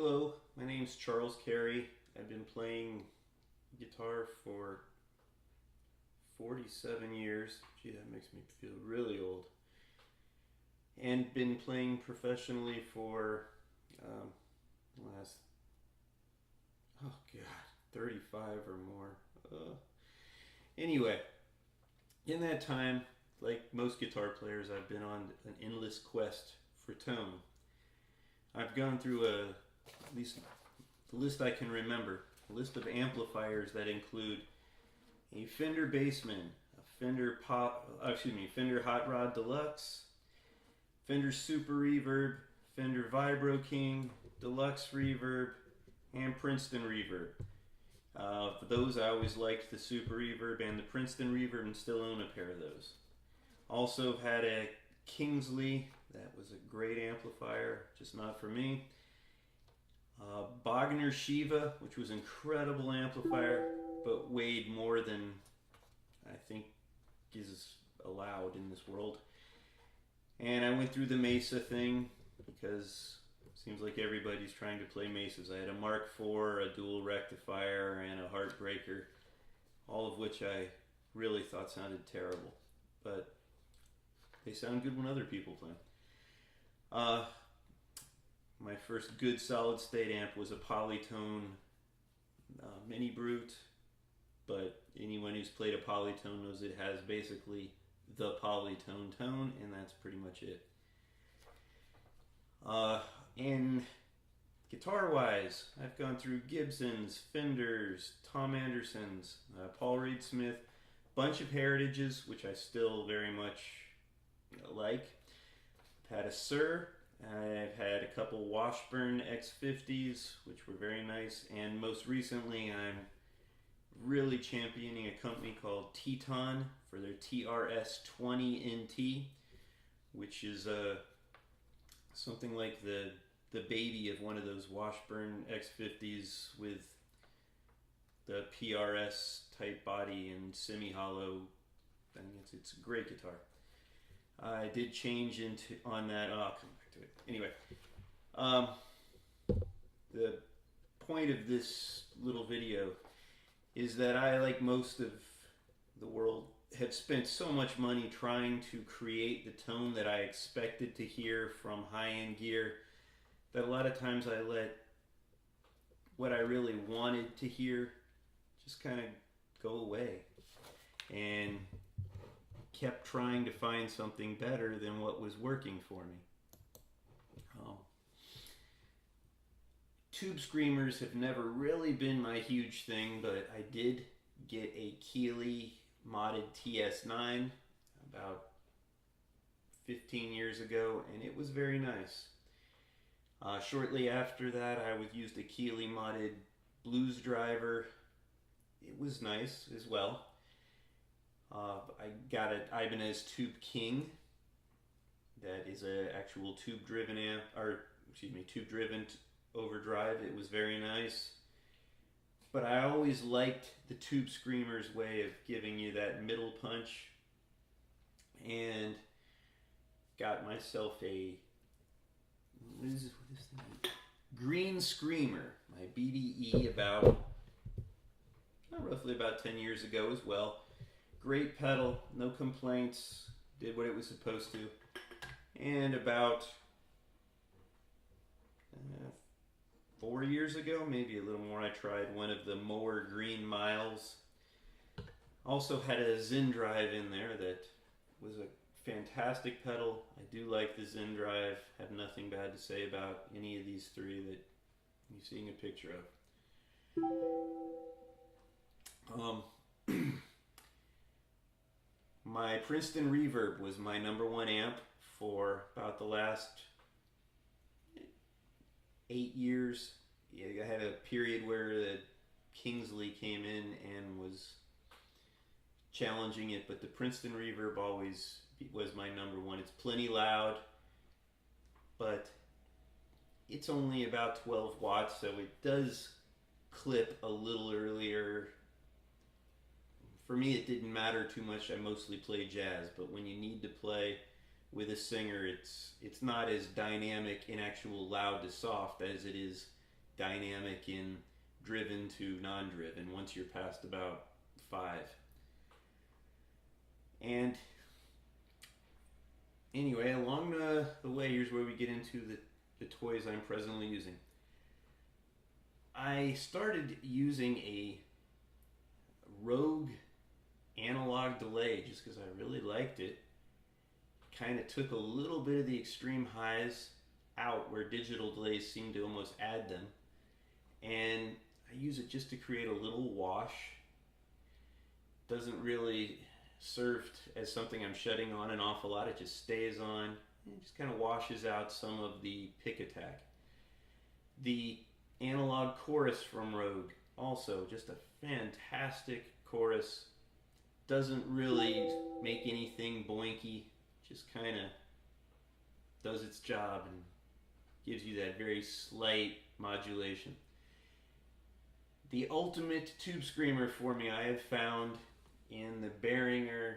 Hello, my name's Charles Carey. I've been playing guitar for 47 years. Gee, that makes me feel really old. And been playing professionally for last, oh god, 35 or more. Anyway, in that time, like most guitar players, I've been on an endless quest for tone. I've gone through at least the list I can remember, a list of amplifiers that include a Fender Bassman, a Fender Fender Hot Rod Deluxe, Fender Super Reverb, Fender Vibro King, Deluxe Reverb, and Princeton Reverb. For those, I always liked the Super Reverb and the Princeton Reverb and still own a pair of those. Also had a Kingsley, that was a great amplifier, just not for me. Bogner Shiva, which was an incredible amplifier, but weighed more than I think is allowed in this world. And I went through the Mesa thing because it seems like everybody's trying to play Mesas. I had a Mark IV, a dual rectifier, and a Heartbreaker, all of which I really thought sounded terrible, but they sound good when other people play. My first good solid state amp was a Polytone Mini Brute, but anyone who's played a Polytone knows it has basically the Polytone tone, and that's pretty much it. And guitar-wise, I've gone through Gibsons, Fenders, Tom Andersons, Paul Reed Smith, bunch of Heritages, which I still very much like. I've had a Sir. I've had a couple Washburn X50s, which were very nice, and most recently I'm really championing a company called Teton for their TRS-20 NT, which is something like the baby of one of those Washburn X50s with the PRS type body and semi-hollow. I mean, it's a great guitar. I did change on that. I'll come back to it. Anyway, the point of this little video is that I, like most of the world, have spent so much money trying to create the tone that I expected to hear from high-end gear that a lot of times I let what I really wanted to hear just kind of go away, and kept trying to find something better than what was working for me. Tube screamers have never really been my huge thing, but I did get a Keeley modded TS9 about 15 years ago, and it was very nice. Shortly after that, I used a Keeley modded Blues Driver. It was nice as well. I got an Ibanez Tube King that is an actual tube-driven amp, or tube-driven overdrive. It was very nice. But I always liked the Tube Screamer's way of giving you that middle punch, and got myself a what is this thing? Green Screamer, my BBE, roughly about 10 years ago as well. Great pedal, no complaints, did what it was supposed to. And about 4 years ago, maybe a little more, I tried one of the Mower Green Miles. Also had a Zen Drive in there that was a fantastic pedal. I do like the Zen Drive, have nothing bad to say about any of these three that you're seeing a picture of. My Princeton Reverb was my #1 amp for about the last 8 years. I had a period where the Kingsley came in and was challenging it, but the Princeton Reverb always was my #1. It's plenty loud, but it's only about 12 watts, so it does clip a little earlier. For me, it didn't matter too much. I mostly play jazz, but when you need to play with a singer, it's not as dynamic in actual loud to soft as it is dynamic in driven to non-driven once you're past about 5. And anyway, along the way, here's where we get into the toys I'm presently using. I started using a Rogue analog delay just because I really liked it. Kind of took a little bit of the extreme highs out where digital delays seem to almost add them, and I use it just to create a little wash. Doesn't really serve as something I'm shutting on and off a lot. It just stays on and it just kind of washes out some of the pick attack. The analog chorus from Rogue, also just a fantastic chorus. Doesn't really make anything boinky, just kind of does its job and gives you that very slight modulation. The ultimate tube screamer for me I have found in the Behringer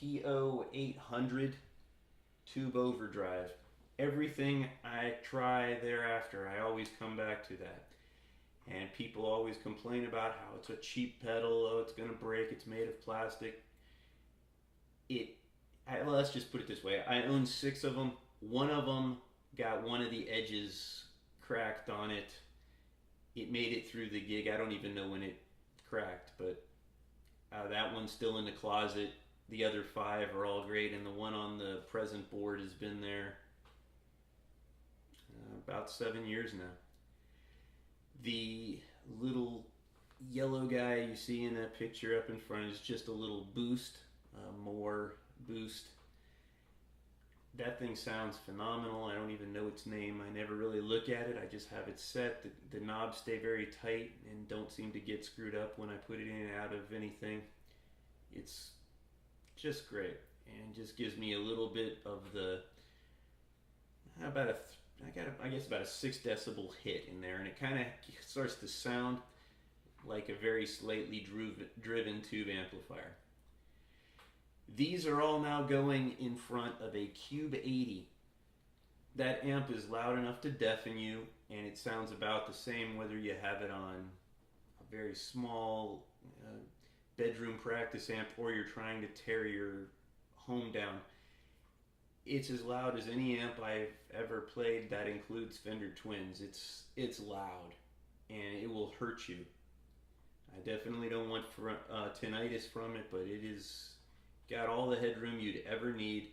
TO-800 tube overdrive. Everything I try thereafter, I always come back to that. And people always complain about how it's a cheap pedal, oh it's gonna break, it's made of plastic. Well, let's just put it this way, I own 6 of them. One of them got one of the edges cracked on it. It made it through the gig. I don't even know when it cracked, but that one's still in the closet. The other 5 are all great, and the one on the present board has been there about 7 years now. The little yellow guy you see in that picture up in front is just a little boost, more boost. That thing sounds phenomenal. I don't even know its name. I never really look at it. I just have it set. The knobs stay very tight and don't seem to get screwed up when I put it in and out of anything. It's just great and just gives me a little bit of the I guess about a 6 decibel hit in there, and it kind of starts to sound like a very slightly driven tube amplifier. These are all now going in front of a Cube 80. That amp is loud enough to deafen you, and it sounds about the same whether you have it on a very small bedroom practice amp or you're trying to tear your home down. It's as loud as any amp I've ever played that includes Fender Twins. It's loud, and it will hurt you. I definitely don't want tinnitus from it, but it is got all the headroom you'd ever need,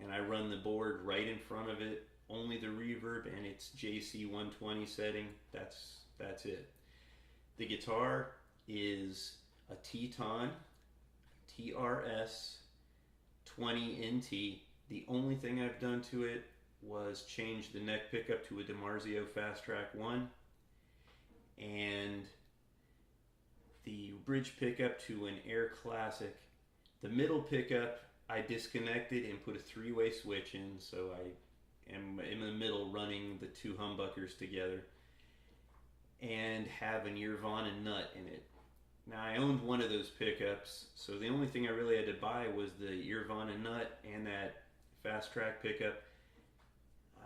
and I run the board right in front of it, only the reverb and its JC 120 setting. That's it. The guitar is a Teton TRS 20 NT. The only thing I've done to it was change the neck pickup to a DiMarzio Fast Track 1 and the bridge pickup to an Air Classic. The middle pickup I disconnected and put a 3-way switch in, so I am in the middle running the 2 humbuckers together and have a Nirvana nut in it. Now I owned one of those pickups, so the only thing I really had to buy was the Nirvana nut and that Fast Track pickup.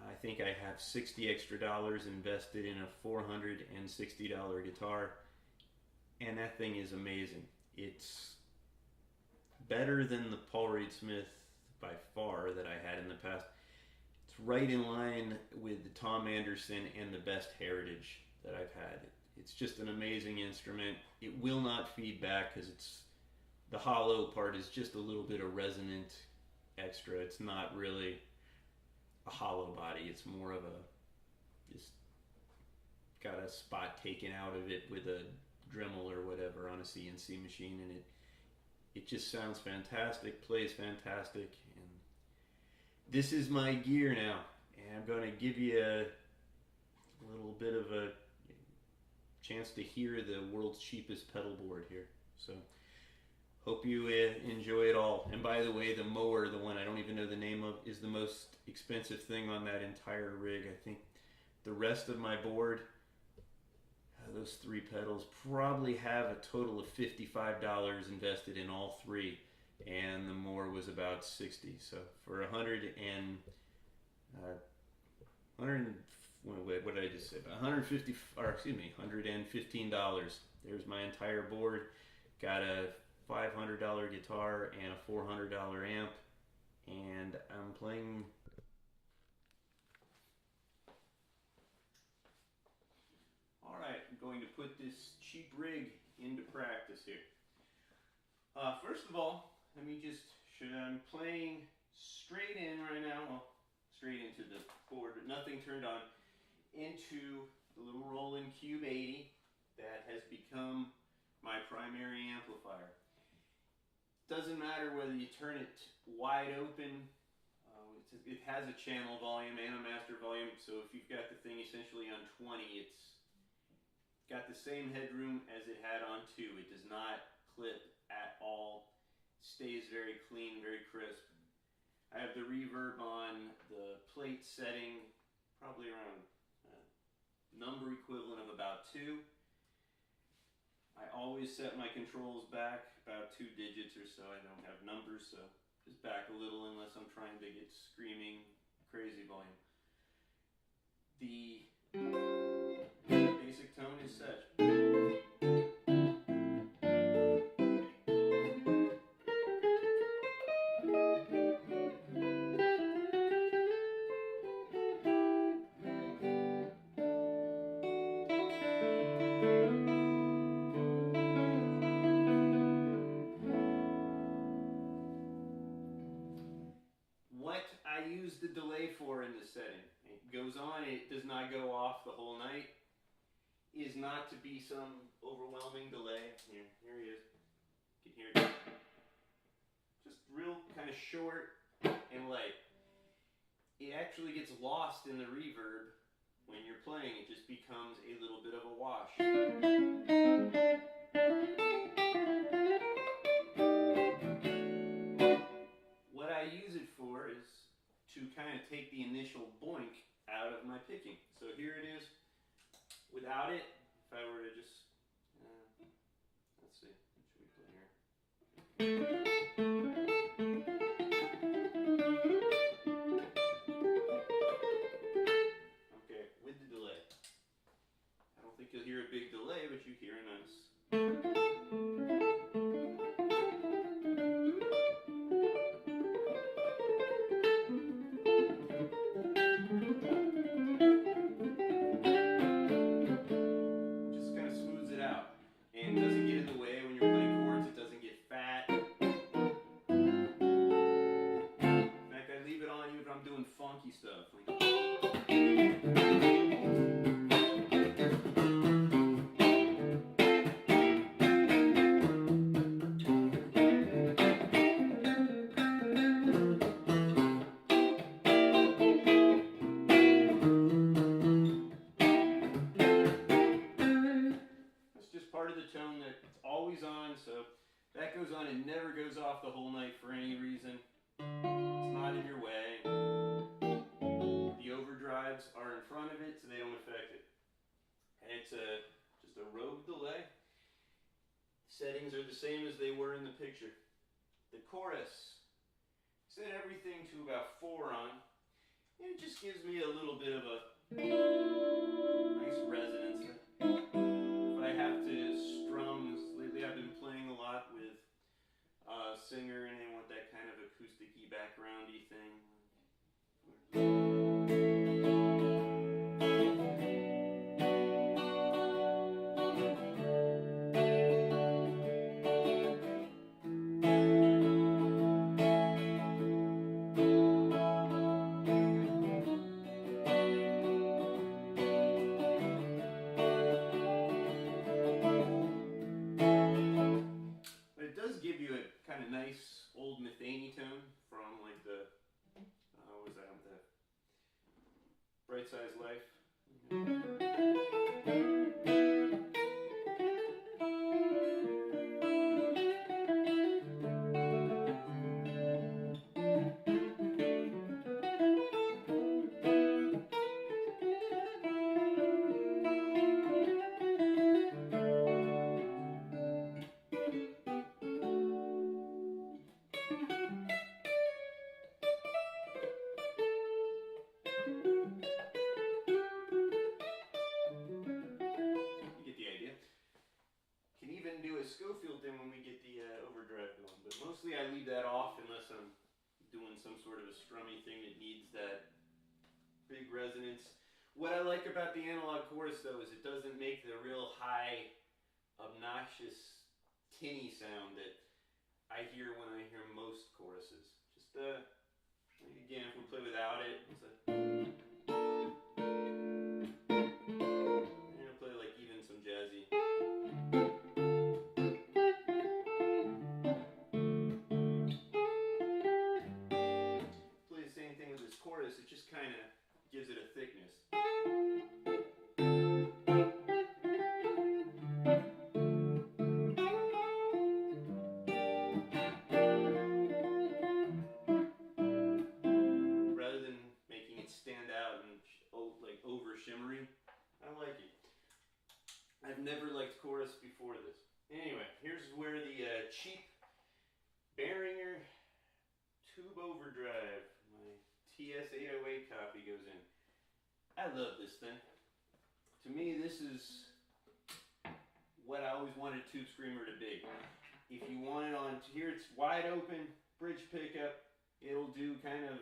I think I have $60 extra invested in a $460 guitar, and that thing is amazing. It's better than the Paul Reed Smith by far that I had in the past. It's right in line with the Tom Anderson and the best Heritage that I've had. It's just an amazing instrument. It will not feed back because the hollow part is just a little bit of resonant extra. It's not really a hollow body. It's more of just got a spot taken out of it with a Dremel or whatever on a CNC machine, and it just sounds fantastic, plays fantastic, and this is my gear now, and I'm going to give you a little bit of a chance to hear the world's cheapest pedal board here. So hope you enjoy it all. And by the way, the mower, the one I don't even know the name of, is the most expensive thing on that entire rig. I think the rest of my board, those 3 pedals, probably have a total of $55 invested in all 3, and the mower was about $60. So for what did I just say? About $115. There's my entire board. Got a $500 guitar and a $400 amp, and I'm playing. All right, I'm going to put this cheap rig into practice here. First of all, let me just show you, I'm playing straight in right now, well, straight into the board, but nothing turned on, into the little Roland Cube 80 that has become my primary amplifier. Doesn't matter whether you turn it wide open, it has a channel volume and a master volume, so if you've got the thing essentially on 20, it's got the same headroom as it had on 2. It does not clip at all. Stays very clean, very crisp. I have the reverb on the plate setting, probably around number equivalent of about 2. I always set my controls back about 2 digits or so. I don't have numbers, so just back a little unless I'm trying to get screaming crazy volume. The basic tone is such. What I use the delay for in this setting, it goes on, it does not go off the whole night, is not to be some overwhelming delay. Here he is. You can hear it. Just real kind of short and light. It actually gets lost in the reverb when you're playing. It just becomes a little bit of a wash. What I use it for is to kind of take the initial boink out of my picking. So here it is. Without it, if I were to just, let's see, what should we play here? Okay, with the delay. I don't think you'll hear a big delay, but you hear a nice. Funky stuff. That's just part of the tone that's always on, so that goes on and never goes off the whole night for any reason. It's not in your way. The overdrives are in front of it, so they don't affect it. And it's just a rogue delay. Settings are the same as they were in the picture. The chorus, set everything to about 4 on, and it just gives me a little bit of a nice resonance. If I have to strum, lately I've been playing a lot with a singer and they want that kind of acousticy backgroundy thing. Give you a kind of nice old Metheny tone from like the what was that, the Bright Size Life. big resonance. What I like about the analog chorus though is it doesn't make the real high, obnoxious, tinny sound that I hear when I hear most choruses. Just again, if we play without it, it's I'm gonna play like even some jazzy. Play the same thing with this chorus. It just kind of gives it a thickness. Shimmery. I like it. I've never liked chorus before this. Anyway, here's where the cheap Behringer Tube Overdrive, my TS-808 copy, goes in. I love this thing. To me, this is what I always wanted a tube screamer to be. If you want it on here, it's wide open, bridge pickup. It'll do kind of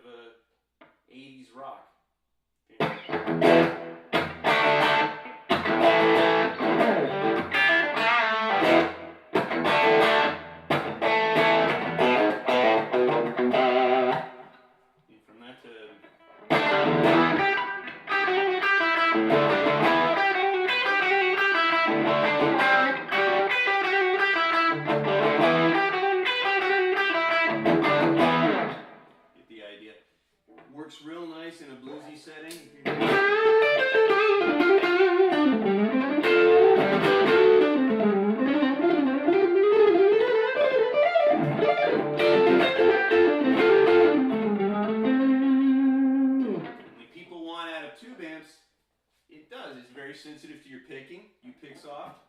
80s rock. From that to get the idea. Works real nice in a bluesy setting. Tube amps, it does. It's very sensitive to your picking. You pick soft.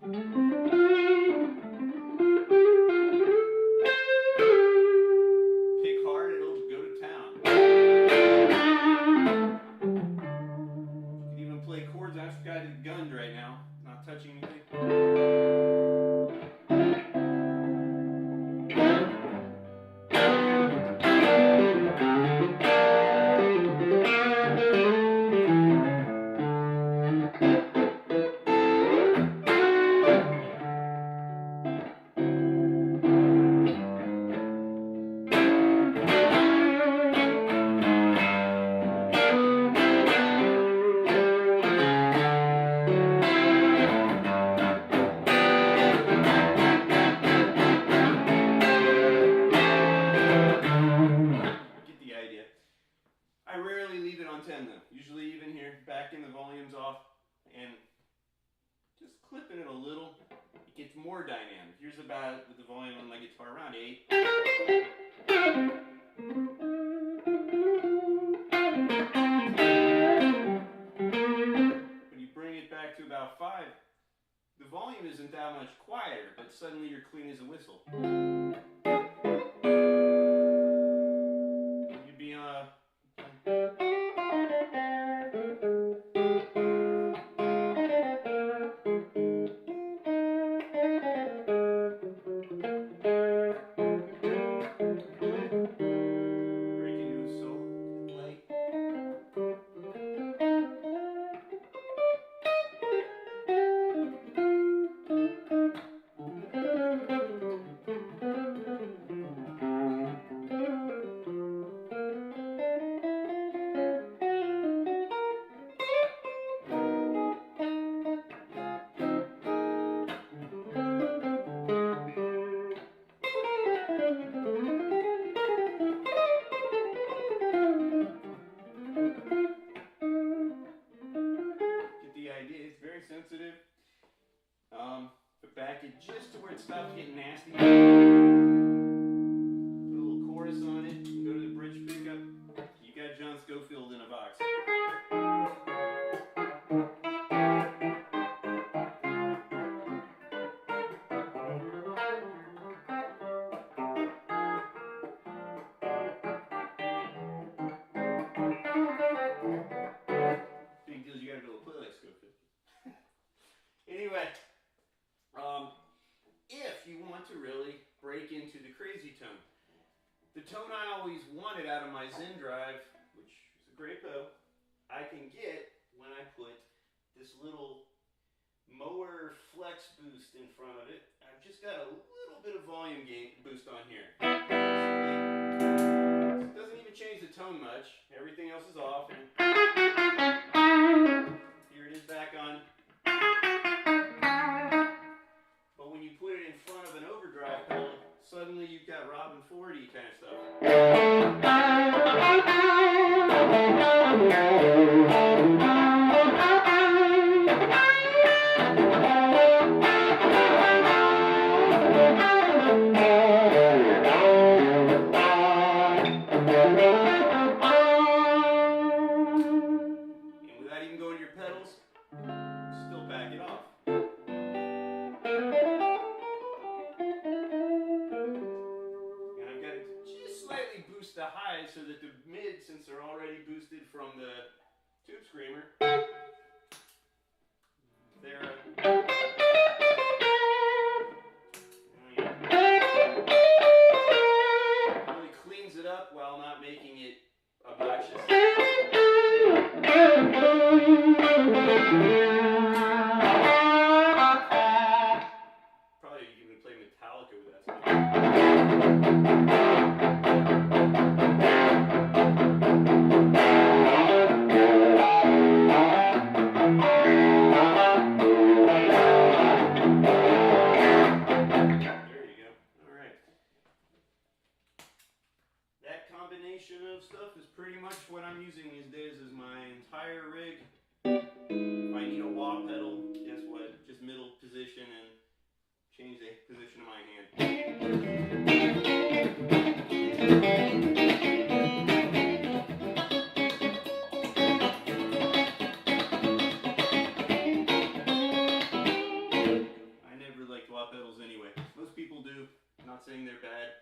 Pick hard, it'll go to town. You can even play chords. I've got it gunned right now, not touching anything. I rarely leave it on 10 though. Usually even here, backing the volumes off and just clipping it a little. It gets more dynamic. Here's about with the volume on my guitar around 8. When you bring it back to about 5, the volume isn't that much quieter, but suddenly you're clean as a whistle. You'd be sensitive, but back it just to where it stops getting nasty. Put a little chorus on it, go to the bridge pickup. You got John Scofield in a box. Big deal, you gotta be able to play like Scofield. Anyway, if you want to really break into the crazy tone, the tone I always wanted out of my Zen Drive, which is a great bow, I can get when I put this little mower flex boost in front of it. I've just got a little bit of volume gain boost on here. It doesn't even change the tone much. Everything else is off. And here it is back on. But when you put it in front of an overdrive pedal, suddenly you've got Robin 40 kind of stuff. And without even going to your pedals, still back it off. Boost the highs so that the mids, since they're already boosted from the tube screamer, they're really cleans it up while not making it obnoxious. Probably even play Metallica with that stuff. Of stuff is pretty much what I'm using these days as my entire rig. If I need a wah pedal, guess what? Just middle position and change the position of my hand. I never liked wah pedals anyway. Most people do. I'm not saying they're bad,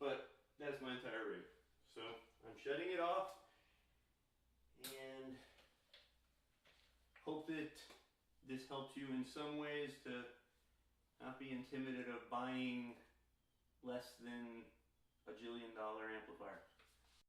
but that's my entire rig. So I'm shutting it off and hope that this helps you in some ways to not be intimidated of buying less than $1 jillion amplifier.